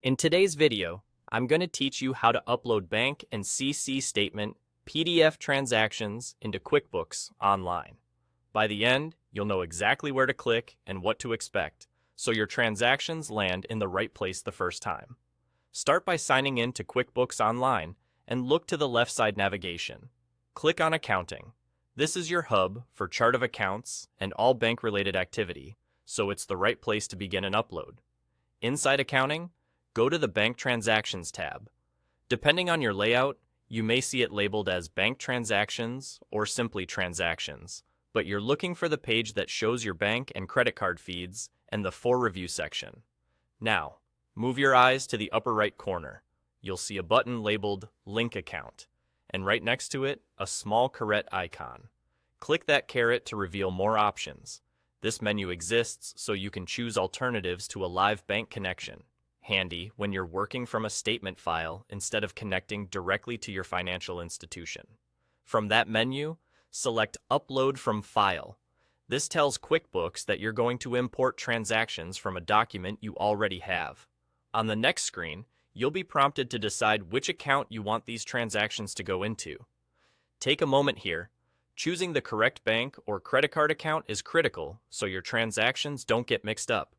In today's video, I'm going to teach you how to upload bank and CC statement PDF transactions into QuickBooks Online. By the end, you'll know exactly where to click and what to expect, so your transactions land in the right place the first time. Start by signing in to QuickBooks Online and look to the left side navigation. Click on Accounting. This is your hub for chart of accounts and all bank-related activity, so it's the right place to begin an upload. Inside Accounting, go to the Bank Transactions tab. Depending on your layout, you may see it labeled as Bank Transactions or simply Transactions, but you're looking for the page that shows your bank and credit card feeds and the For Review section. Now, move your eyes to the upper right corner. You'll see a button labeled Link Account, and right next to it, a small caret icon. Click that caret to reveal more options. This menu exists so you can choose alternatives to a live bank connection. Handy when you're working from a statement file instead of connecting directly to your financial institution. From that menu, select Upload from File. This tells QuickBooks that you're going to import transactions from a document you already have. On the next screen, you'll be prompted to decide which account you want these transactions to go into. Take a moment here. Choosing the correct bank or credit card account is critical so your transactions don't get mixed up.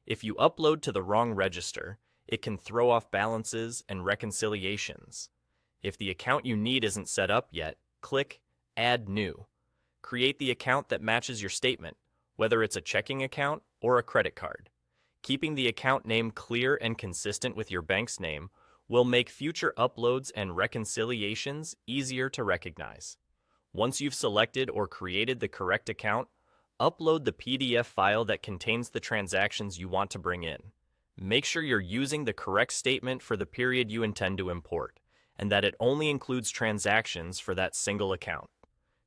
If you upload to the wrong register, it can throw off balances and reconciliations. If the account you need isn't set up yet, click Add New. Create the account that matches your statement, whether it's a checking account or a credit card. Keeping the account name clear and consistent with your bank's name will make future uploads and reconciliations easier to recognize. Once you've selected or created the correct account, upload the PDF file that contains the transactions you want to bring in. Make sure you're using the correct statement for the period you intend to import, and that it only includes transactions for that single account.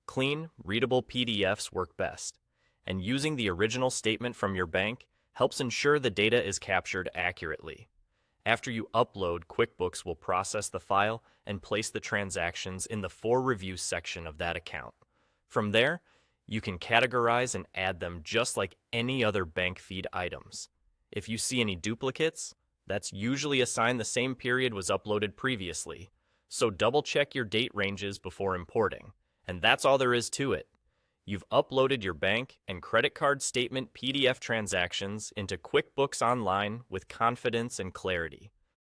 Clean, readable PDFs work best, and using the original statement from your bank helps ensure the data is captured accurately. After you upload, QuickBooks will process the file and place the transactions in the For Review section of that account. From there, you can categorize and add them just like any other bank feed items. If you see any duplicates, that's usually a sign the same period was uploaded previously, so double-check your date ranges before importing. And that's all there is to it. You've uploaded your bank and credit card statement PDF transactions into QuickBooks Online with confidence and clarity.